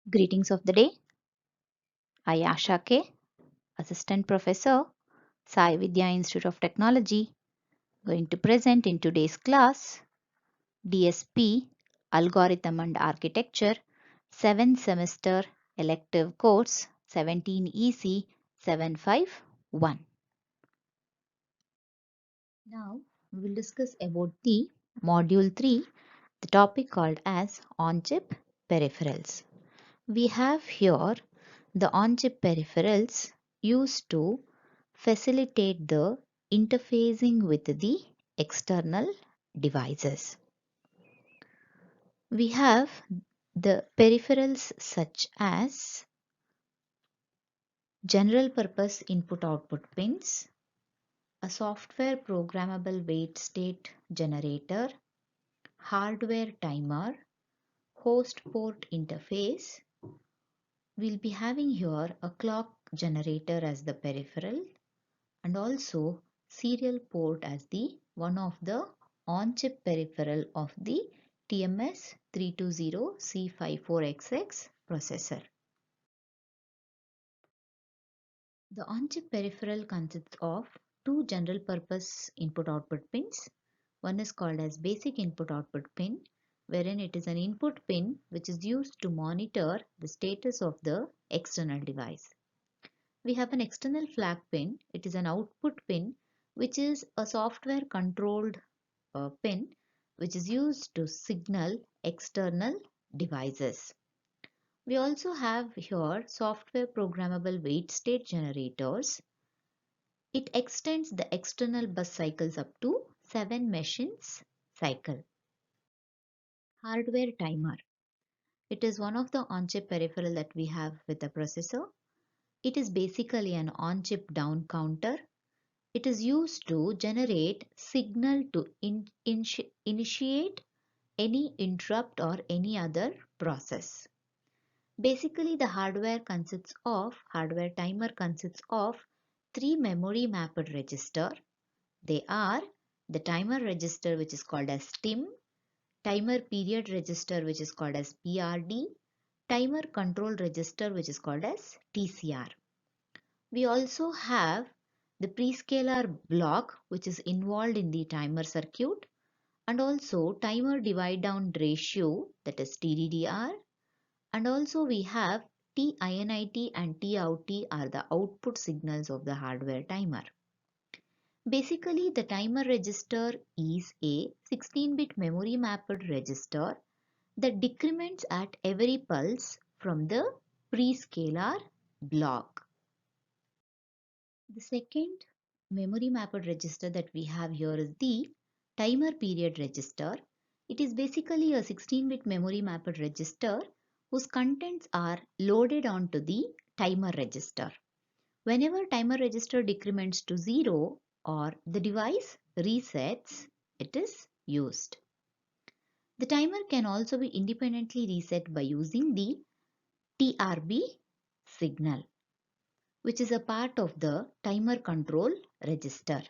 Greetings of the day. I, Asha K, Assistant Professor, Sai Vidya Institute of Technology, going to present in today's class DSP Algorithm and Architecture 7th Semester Elective Course 17EC 751. Now we will discuss about the Module 3, the topic called as On-Chip Peripherals. We have here the on-chip peripherals used to facilitate the interfacing with the external devices. We have the peripherals such as general purpose input-output pins, a software programmable wait state generator, hardware timer, host port interface. We'll be having here a clock generator as the peripheral and also serial port as the one of the on-chip peripheral of the TMS 320C54XX processor. The on-chip peripheral consists of two general purpose input-output pins. One is called as basic input-output pin, wherein it is an input pin which is used to monitor the status of the external device. We have an external flag pin. It is an output pin which is a software controlled pin which is used to signal external devices. We also have here software programmable wait state generators. It extends the external bus cycles up to 7 machines cycle. Hardware timer. It is one of the on-chip peripheral that we have with the processor. It is basically an on-chip down counter. It is used to generate signal to initiate any interrupt or any other process. Basically, the hardware timer consists of three memory mapped register. They are the timer register which is called as TIM, timer period register which is called as PRD, timer control register which is called as TCR. We also have the prescaler block which is involved in the timer circuit and also timer divide down ratio, that is TDDR, and also we have TINIT and TOUT are the output signals of the hardware timer. Basically, the timer register is a 16-bit memory mapped register that decrements at every pulse from the prescaler block. The second memory mapped register that we have here is the timer period register. It is basically a 16-bit memory mapped register whose contents are loaded onto the timer register. Whenever timer register decrements to 0 or the device resets, it is used. The timer can also be independently reset by using the TRB signal, which is a part of the timer control register.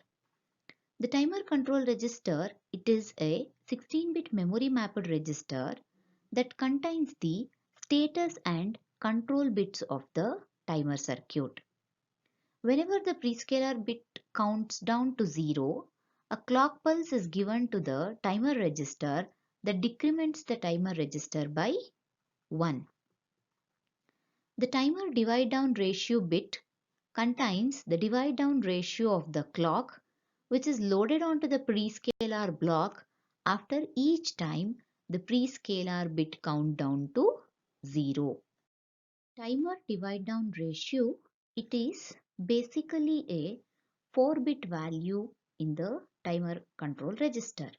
The timer control register, it is a 16-bit memory mapped register that contains the status and control bits of the timer circuit. Whenever the prescaler bit counts down to 0, a clock pulse is given to the timer register that decrements the timer register by 1. The timer divide down ratio bit contains the divide down ratio of the clock which is loaded onto the prescaler block after each time the prescaler bit count down to 0. Timer divide down ratio, it is basically a 4-bit value in the timer control register.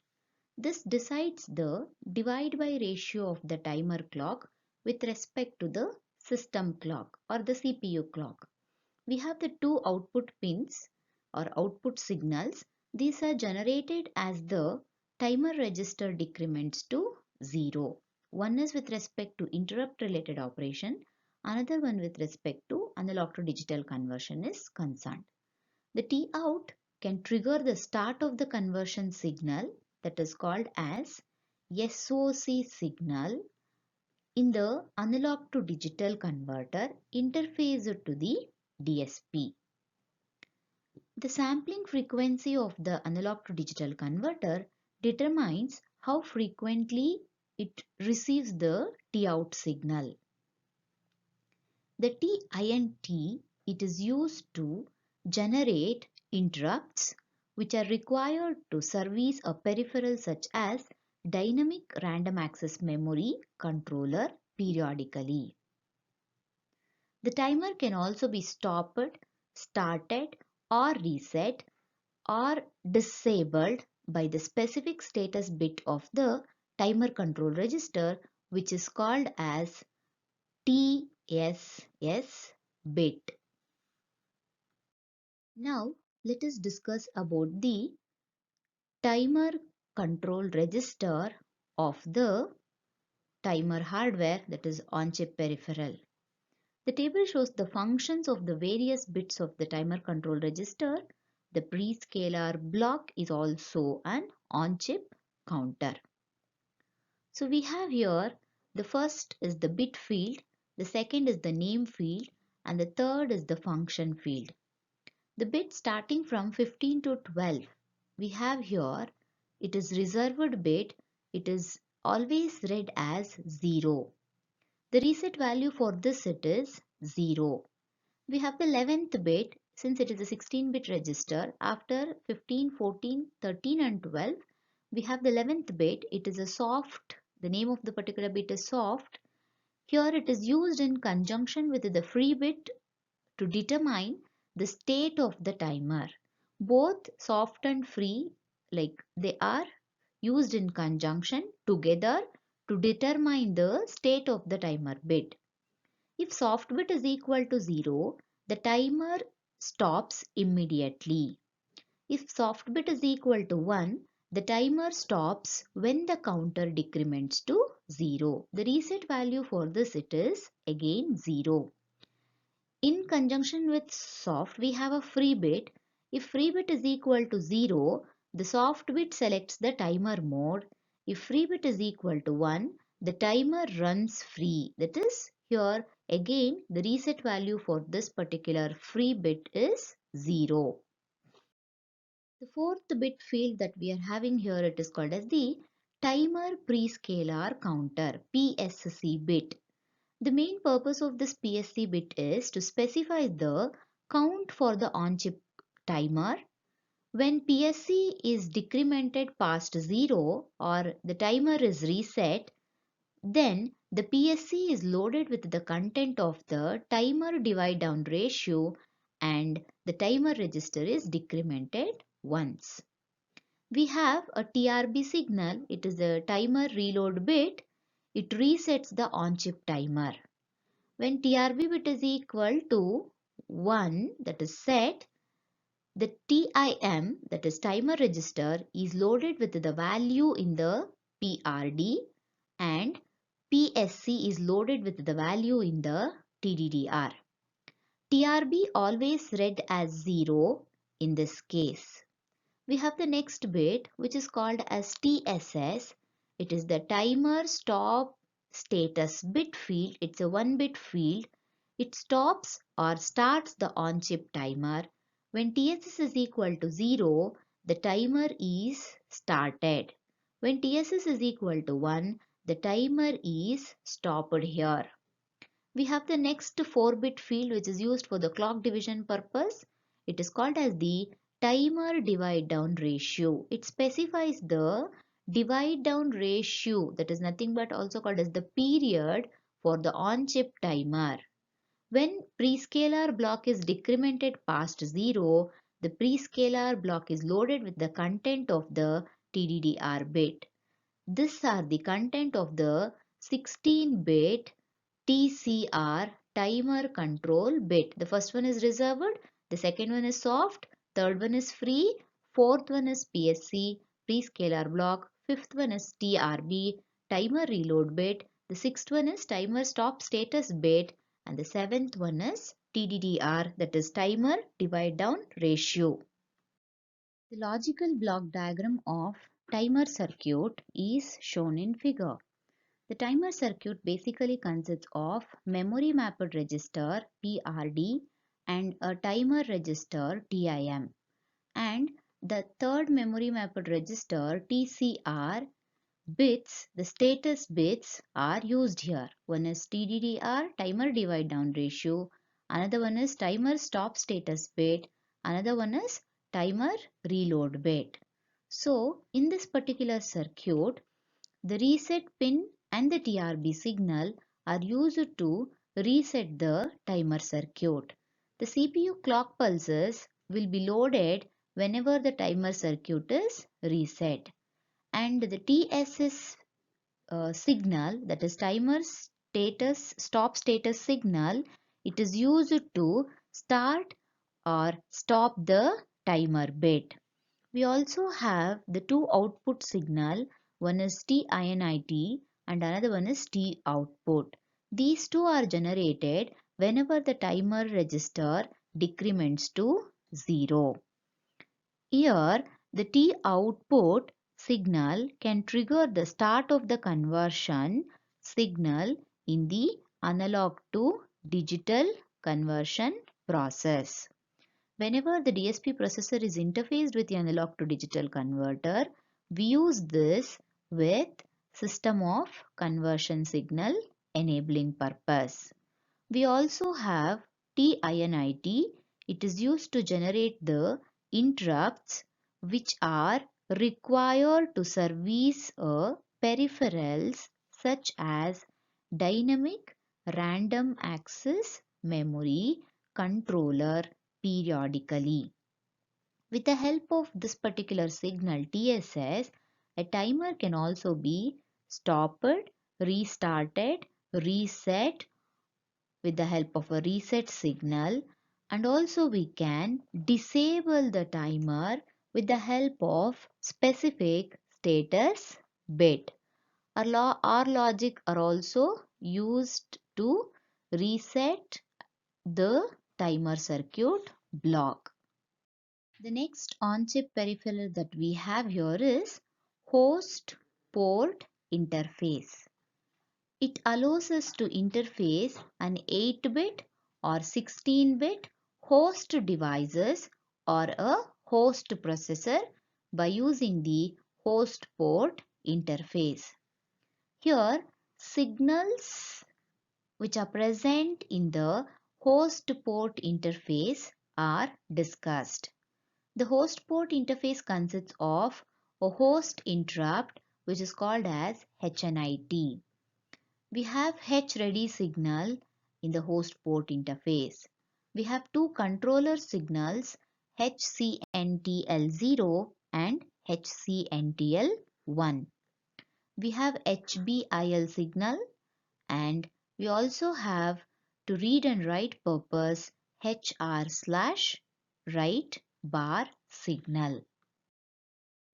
This decides the divide by ratio of the timer clock with respect to the system clock or the CPU clock. We have the two output pins or output signals. These are generated as the timer register decrements to 0. One is with respect to interrupt related operation, another one with respect to analog to digital conversion is concerned. The T-out can trigger the start of the conversion signal that is called as SOC signal in the analog to digital converter interfaced to the DSP. The sampling frequency of the analog to digital converter determines how frequently it receives the T-out signal. The TINT, it is used to generate interrupts which are required to service a peripheral such as dynamic random access memory controller periodically. The timer can also be stopped, started or reset or disabled by the specific status bit of the timer control register, which is called as TSS bit. Now let us discuss about the timer control register of the timer hardware, that is on-chip peripheral. The table shows the functions of the various bits of the timer control register. The prescaler block is also an on-chip counter. So we have here the first is the bit field, the second is the name field, and the third is the function field. The bit starting from 15 to 12, we have here, it is reserved bit, it is always read as 0. The reset value for this it is 0. We have the 11th bit, since it is a 16-bit register. After 15, 14, 13 and 12, we have the 11th bit. It is a soft, the name of the particular bit is soft. Here it is used in conjunction with the free bit to determine the state of the timer. Both soft and free, like they are used in conjunction together to determine the state of the timer bit. If soft bit is equal to 0, the timer stops immediately. If soft bit is equal to 1, the timer stops when the counter decrements to 0. The reset value for this it is again 0. In conjunction with soft, we have a free bit. If free bit is equal to 0, the soft bit selects the timer mode. If free bit is equal to 1, the timer runs free. That is, here again the reset value for this particular free bit is 0. The fourth bit field that we are having here, it is called as the timer prescaler counter, PSC bit. The main purpose of this PSC bit is to specify the count for the on-chip timer. When PSC is decremented past 0 or the timer is reset, then the PSC is loaded with the content of the timer divide down ratio and the timer register is decremented once. We have a TRB signal, it is a timer reload bit. It resets the on-chip timer. When TRB bit is equal to 1, that is set, the TIM, that is timer register, is loaded with the value in the PRD and PSC is loaded with the value in the TDDR. TRB always read as 0 in this case. We have the next bit which is called as TSS. It is the timer stop status bit field. It's a 1-bit field. It stops or starts the on-chip timer. When TSS is equal to 0, the timer is started. When TSS is equal to 1, the timer is stopped here. We have the next 4-bit field which is used for the clock division purpose. It is called as the timer divide down ratio. It specifies the divide down ratio, that is nothing but also called as the period for the on-chip timer. When prescaler block is decremented past 0, the prescaler block is loaded with the content of the TDDR bit. These are the content of the 16-bit TCR timer control bit. The first one is reserved, the second one is soft, third one is free, fourth one is PSC, prescaler block, fifth one is TRB, timer reload bit, the sixth one is timer stop status bit, and the seventh one is TDDR, that is timer divide down ratio. The logical block diagram of timer circuit is shown in figure. The timer circuit basically consists of memory mapped register PRD and a timer register TIM. And the third memory mapped register TCR bits, the status bits are used here. One is TDDR, timer divide down ratio. Another one is timer stop status bit. Another one is timer reload bit. So in this particular circuit, the reset pin and the TRB signal are used to reset the timer circuit. The CPU clock pulses will be loaded whenever the timer circuit is reset. And the TSS signal, that is timer status stop status signal, it is used to start or stop the timer bit. We also have the two output signal, one is TINIT and another one is T output. These two are generated whenever the timer register decrements to 0. Here, the T output signal can trigger the start of the conversion signal in the analog to digital conversion process. Whenever the DSP processor is interfaced with the analog to digital converter, we use this with system of conversion signal enabling purpose. We also have TINIT. It is used to generate the interrupts which are required to service a peripherals such as dynamic random access memory controller periodically. With the help of this particular signal TSS, a timer can also be stopped, restarted, reset with the help of a reset signal, and also we can disable the timer with the help of specific status bit. Our logic are also used to reset the timer circuit block. The next on-chip peripheral that we have here is host port interface. It allows us to interface an 8-bit or 16-bit host devices or a host processor by using the host port interface. Here, signals which are present in the host port interface are discussed. The host port interface consists of a host interrupt which is called as HNIT. We have H-ready signal in the host port interface. We have two controller signals HCNTL0 and HCNTL1. We have HBIL signal and we also have to read and write purpose HR/write bar signal.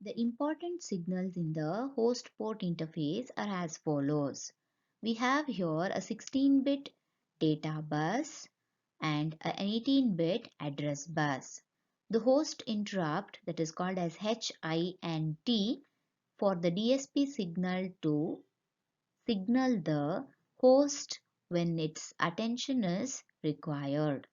The important signals in the host port interface are as follows. We have here a 16-bit data bus and an 18-bit address bus. The host interrupt, that is called as HINT, for the DSP signal to signal the host when its attention is required.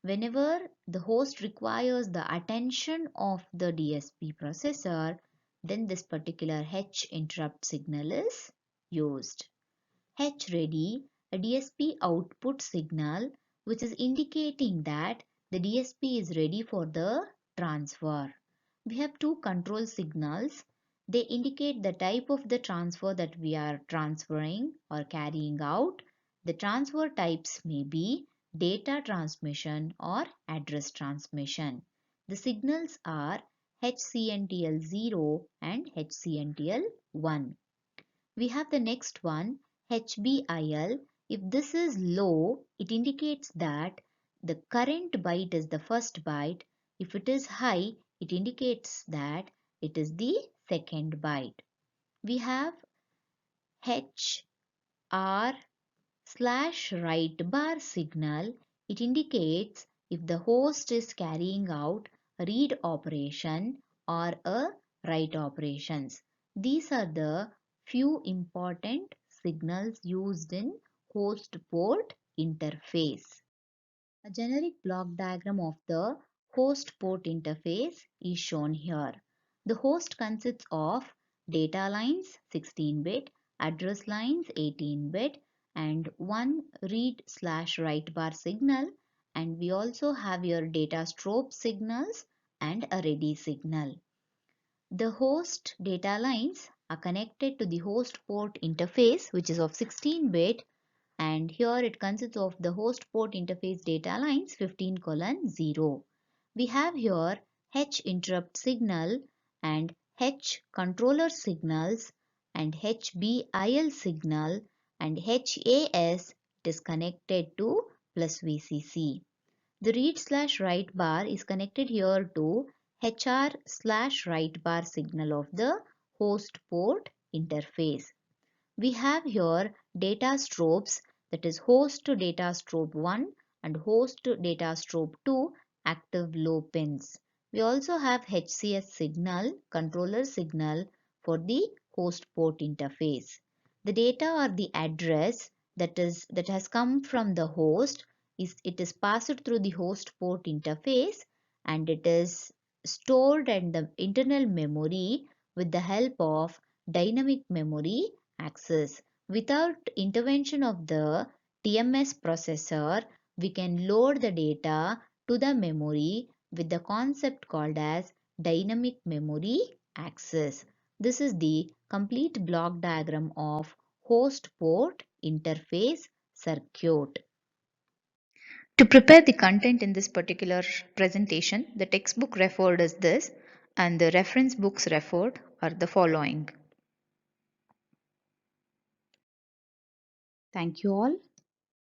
Whenever the host requires the attention of the DSP processor, then this particular H interrupt signal is used. H ready, a DSP output signal which is indicating that the DSP is ready for the transfer. We have two control signals. They indicate the type of the transfer that we are transferring or carrying out. The transfer types may be data transmission or address transmission. The signals are HCNTL0 and HCNTL1. We have the next one, HBIL. If this is low, it indicates that the current byte is the first byte. If it is high, it indicates that it is the second byte. We have HR/write bar signal. It indicates if the host is carrying out a read operation or a write operations. These are the few important signals used in host port interface. A generic block diagram of the host port interface is shown here. The host consists of data lines 16-bit, address lines 18-bit, and one read/write bar signal, and we also have your data strobe signals and a ready signal. The host data lines are connected to the host port interface, which is of 16-bit, and here it consists of the host port interface data lines 15:0. We have here H interrupt signal and H controller signals and HBIL signal, and HAS is connected to plus VCC. The read/write bar is connected here to HR/write bar signal of the host port interface. We have here data strobes, that is host to data strobe 1 and host to data strobe 2 active low pins. We also have HCS signal, controller signal for the host port interface. The data or the address that has come from the host it is passed through the host port interface, and it is stored in the internal memory with the help of dynamic memory access. Without intervention of the TMS processor, we can load the data to the memory with the concept called as dynamic memory access. This is the complete block diagram of host port interface circuit. To prepare the content in this particular presentation, the textbook referred is this, and the reference books referred are the following. Thank you all.